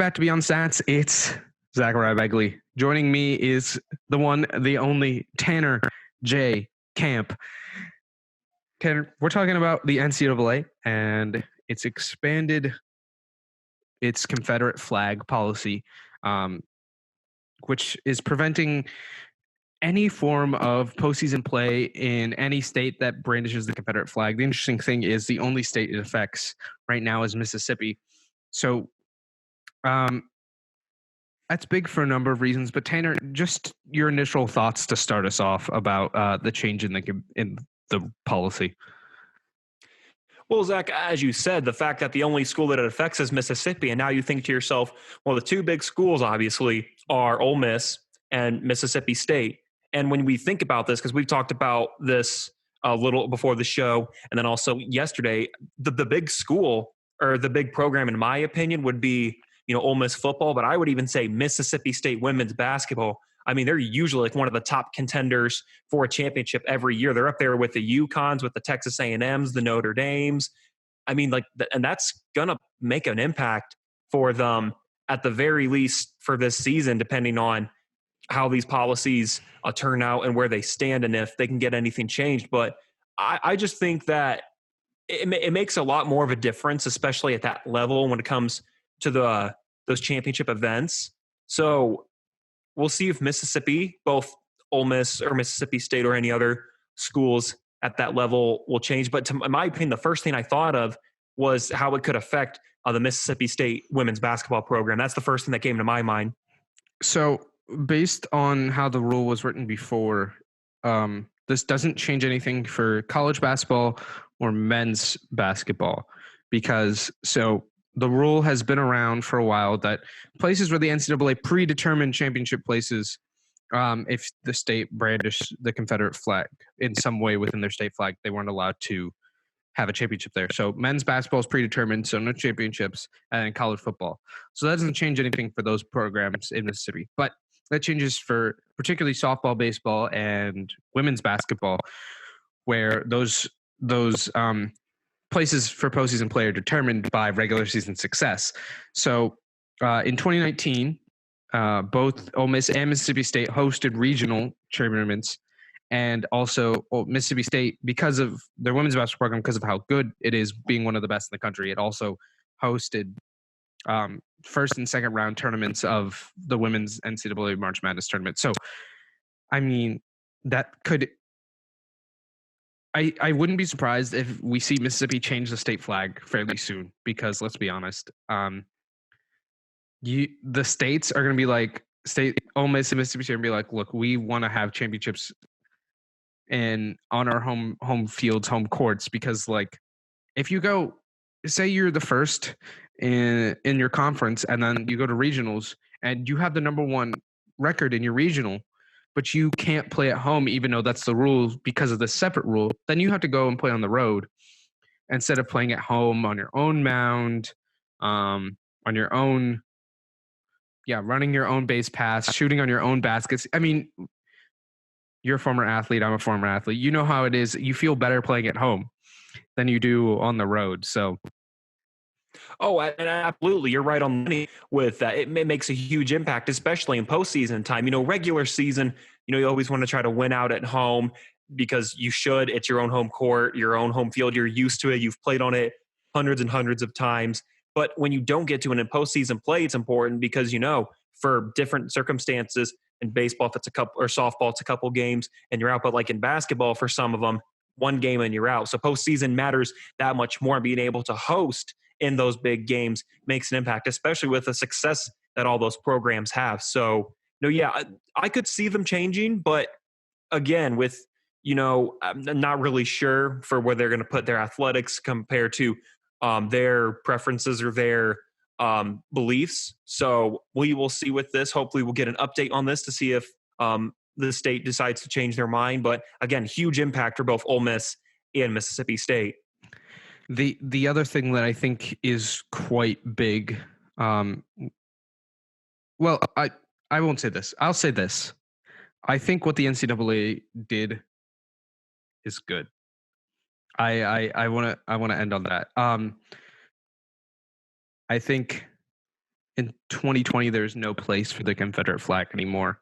back to Beyond Stats. It's Zachariah Begley. Joining me is the one, the only Tanner J. Camp. Tanner, we're talking about the NCAA and it's expanded its Confederate flag policy, which is preventing any form of postseason play in any state that brandishes the Confederate flag. The interesting thing is the only state it affects right now is Mississippi. So that's big for a number of reasons. But Tanner, just your initial thoughts to start us off about the change in the policy. Well, Zach, as you said, the fact that the only school that it affects is Mississippi, and now you think to yourself, well, the two big schools obviously are Ole Miss and Mississippi State. And when we think about this, because we've talked about this a little before the show, and then also yesterday, the big school or the big program, in my opinion, would be Ole Miss football, but I would even say Mississippi State women's basketball. I mean, they're usually like one of the top contenders for a championship every year. They're up there with the UConns, with the Texas A&Ms, the Notre Dames. I mean, and that's going to make an impact for them at the very least for this season, depending on how these policies turn out and where they stand and if they can get anything changed. But I just think that it makes a lot more of a difference, especially at that level when it comes to those championship events. So we'll see if Mississippi, both Ole Miss or Mississippi State or any other schools at that level will change. But in my opinion, the first thing I thought of was how it could affect the Mississippi State women's basketball program. That's the first thing that came to my mind. So based on how the rule was written before, this doesn't change anything for college basketball or men's basketball because the rule has been around for a while that places where the NCAA predetermined championship places, if the state brandished the Confederate flag in some way within their state flag, they weren't allowed to have a championship there. So men's basketball is predetermined, so no championships, and college football. So that doesn't change anything for those programs in Mississippi. But that changes for particularly softball, baseball, and women's basketball, where those places for postseason play are determined by regular season success. So in 2019, both Ole Miss and Mississippi State hosted regional tournaments, and also Mississippi State, because of their women's basketball program, because of how good it is, being one of the best in the country, it also hosted first and second round tournaments of the women's NCAA March Madness tournament. So, I mean, that could... I wouldn't be surprised if we see Mississippi change the state flag fairly soon because, let's be honest, the states are going to be like, Ole Miss and Mississippi State are going to be like, look, we want to have championships on our home fields, home courts, because like if you go, say you're the first in your conference and then you go to regionals and you have the number one record in your regional, but you can't play at home, even though that's the rule because of the separate rule, then you have to go and play on the road instead of playing at home on your own mound, on your own, running your own base pass, shooting on your own baskets. I mean, you're a former athlete. I'm a former athlete. You know how it is. You feel better playing at home than you do on the road. So. Oh, and absolutely. You're right on the money with that. It makes a huge impact, especially in postseason time. Regular season, you always want to try to win out at home because you should. It's your own home court, your own home field. You're used to it. You've played on it hundreds and hundreds of times. But when you don't get to it in postseason play, it's important because, for different circumstances in baseball, if it's a couple, or softball, it's a couple games and you're out. But like in basketball, for some of them, one game and you're out. So postseason matters that much more. Being able to host in those big games makes an impact, especially with the success that all those programs have. So, I could see them changing, but again, with, I'm not really sure for where they're going to put their athletics compared to their preferences or their beliefs. So we will see with this. Hopefully we'll get an update on this to see if the state decides to change their mind. But again, huge impact for both Ole Miss and Mississippi State. The other thing that I think is quite big, I won't say this. I'll say this. I think what the NCAA did is good. I want to end on that. I think in 2020, there's no place for the Confederate flag anymore.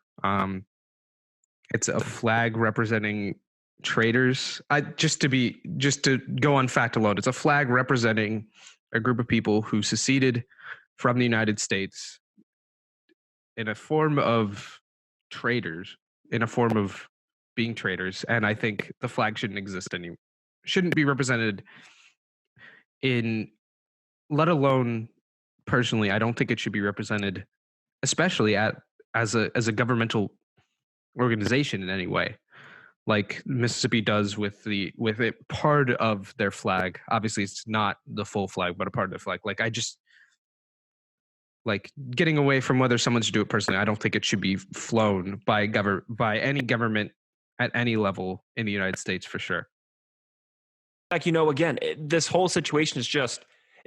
It's a flag representing traitors. Just to go on fact alone, it's a flag representing a group of people who seceded from the United States in a form of traitors, in a form of being traitors. And I think the flag shouldn't be represented in, let alone personally, I don't think it should be represented, especially as a governmental organization in any way, like Mississippi does with it part of their flag. Obviously, it's not the full flag, but a part of the flag. Like I just like getting away from whether someone should do it personally. I don't think it should be flown by any government at any level in the United States for sure. Like, again, this whole situation is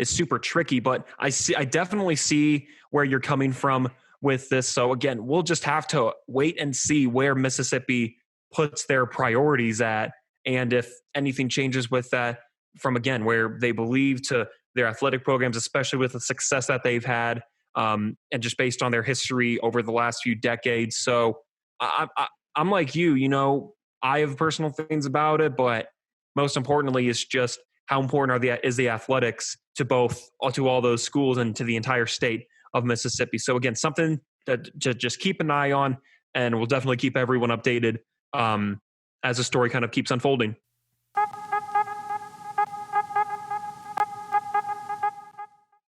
super tricky, but I definitely see where you're coming from with this. So again, we'll just have to wait and see where Mississippi puts their priorities at, and if anything changes with that from, again, where they believe to their athletic programs, especially with the success that they've had, and just based on their history over the last few decades. So I'm like you, I have personal things about it, but most importantly, it's just how important is the athletics to all those schools and to the entire state of Mississippi. So again, something to just keep an eye on, and we'll definitely keep everyone updated as the story kind of keeps unfolding.